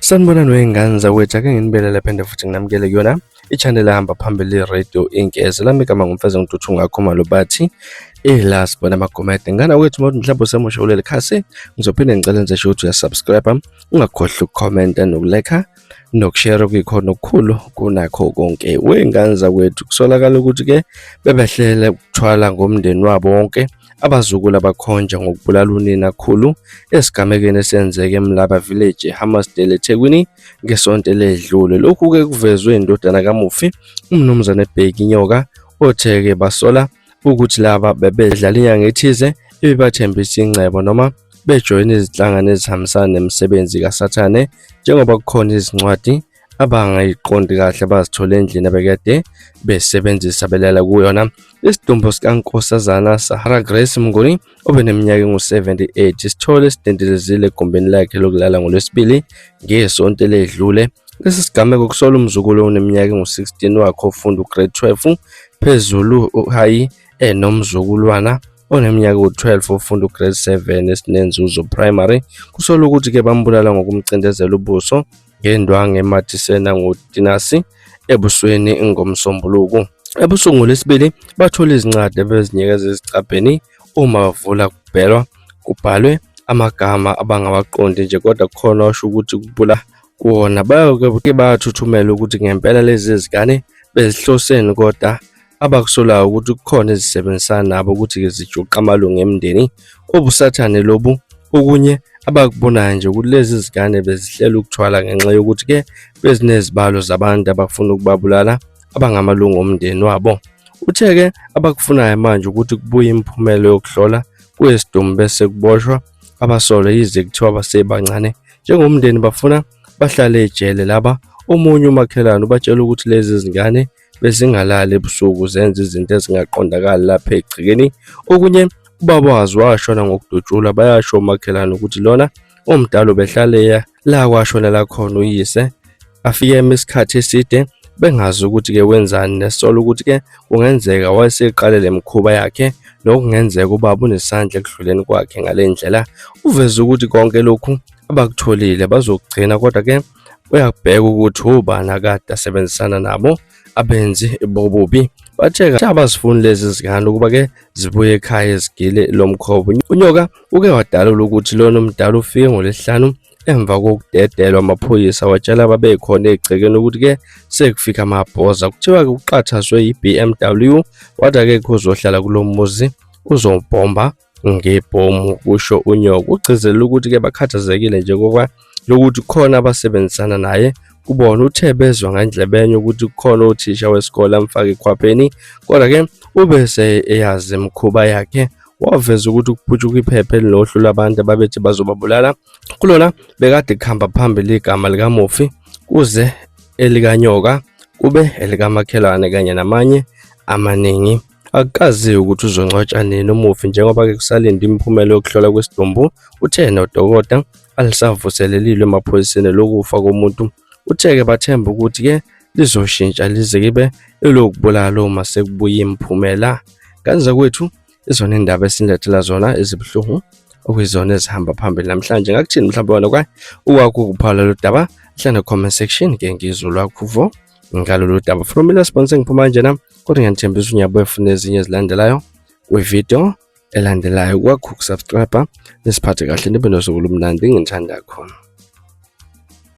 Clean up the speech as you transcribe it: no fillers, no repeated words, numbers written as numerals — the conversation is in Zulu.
Sanibonani wey'ngane zakwethu, ake nginibelele phinde futhi nginamukele kuyona i-channel ehamba phambili i-Radio Inkezi. Lami igama ngumfeza ngiduthu ngakhomalo bathi ila sibona amagomede. Ngana kwethu uma mhlawumbe usemusha kuleli khasi, ngizophinde ngicela nje ukuthi uyasubscribe, ungakhohlwa ukukhomenta nokulekha nokushare kuyikhona okukhulu kunakho konke. Wey'ngane zakwethu, kusolakala ukuthi-ke bebehlele ukuthwala ngomndeni wabo wonke abazukulu abakhonja ngokubulala unina kakhulu esigamekeni esenzeke eMlaba Village eHammersdale eThekwini ngesonto eledlule. Lokhu-ke kuvezwe indodana kaMufi umnumzane Bheki Nyoka othe-ke basola ukuthi laba bebedlala inyanga ethize ebibathembisa ingcebo noma bejoyina izinhlangano ezihambisana nemisebenzi kaSathane, njengoba kukhona izincwadi abangayiqondi kahle abazithola endlini abekade besebenzisa belala kuyona. Isidumbu sikaNkosazana Sahara Grace Mnguni obeneminyaka engu-78 sithole sidendelezile egumbini lakhe lokulala ngoLwesibili ngesonto eledlule. Lesi sigameko kusola umzukulu oneminyaka engu-16 wakhe ofunda ugrade 12 phezulu hhayi nomzukulwana oneminyaka u-12 ofunda ugrade 7 esinenzuzo primary. Kusola ukuthi-ke bambulala ngokumcindezela ubuso ngendwangu emathisena ngotinasi ebusweni ngomsombuluko. Ebusuku ngoLwesibili bathola izincwadi bezinyekeza ezicabheni. Uma bavula kubhelwa kubhalwe amagama abangawaqondi nje, kodwa kukhona washo ukuthi kubula kuwona. Bayoke bathuthumela ukuthi ngempela lezi zingane bezihloseni, kodwa abakusolayo ukuthi kukhona ezisebenzisana nabo ukuthi-ke zijuqa amalungu emndeni obusathane lobu. Okunye abakubonayo nje ukuthi lezi zingane bezihlela ukuthwala ngenxa yokuthi-ke bezinezibalo zabantu abafuna ukubabulala abangamalungu omndeni wabo. Uthe-ke abakufunayo manje ukuthi kubuye imiphumela yokuhlola kwesidumbu bese kuboshwa abasolwa, yize kuthiwa basebancane njengomndeni bafuna bahlale ejele. Laba omunye umakhelwane ubatshela ukuthi lezi zingane bezingalali ebusuku zenza izinto ezingaqondakali lapha egcekeni. Okunye ubaba wazi washona ngokudutshulwa. Bayasho umakhelwane ukuthi lona omdala ubehlale la kwashonela khona uyise, afike isikhathi eside bengazi ukuthi-ke wenzani. Nesola ukuthi-ke kungenzeka wayeseqalele imikhuba yakhe nokungenzeka ubaba unesandla ekudluleni kwakhe. Ngale ndlela uveze ukuthi konke lokhu abakutholile bazokugcina, kodwa-ke uyakubheka ukuthi ubani akade asebenzisana nabo abenzi bobubi. Bathe abazifuni lezi zingane ukuba-ke zibuye ekhaya ezigile lo mkhobo. UNyoka uke wadalula ukuthi lona umdala ufike ngoLwesihlanu emva kokudedelwa amaphoyisa, watshela ababekhona egcekeni ukuthi-ke sekufika amabhoza. Kuthiwa-ke uqhathazwe i-BMW, wathi akekho uzohlala kulo muzi uzobhomba ngebhomu, kusho uNyoka. Ugcizelela ukuthi-ke bakhathazekile njengoba lokuthi kukhona abasebenzisana naye kubona. Uthe bezwa ngandlebenye ukuthi kukhona uthisha wesikole amfaka ekhwapheni, kodwa-ke ubese eyazi imikhuba yakhe. Waveza ukuthi ukuphutshuka iphepha elinohlu labantu ababethi bazobabulala kulona bekade kuhamba phambili igama likaMufi, kuze elikaNyoka kube elikamakhelwane kanye namanye amaningi. Akukaziwa ukuthi uzongcwatshwa nini uMufi, njengoba-ke kusalinda imiphumela yokuhlola kwesidumbu. Uthe nodokota alisavuselelilwe emaphoyiseni lokufa komuntu. Uthe-ke bathemba ukuthi-ke lizoshintsha lize kibe elokubulala uma sekubuye imiphumela. Ngane zakwethu, izona indaba esinilethela zona ezibuhlungu okuyizona ezihamba phambili namhlanje. Ngakuthini mhlawumbe wona ukwakho ukuphala lo daba? Hlala comment section ke ngizwe lwakho vo ngalolu daba. From mina sponsor ngiphuma nje nami, kodwa ngiyathembisa unyabuye ufune ezinye ezilandelayo kwi-video elandelayo. Kwakho ukusubscribe, nisiphathe kahle, nibe nosuku olumnandi. Ngithanda khona.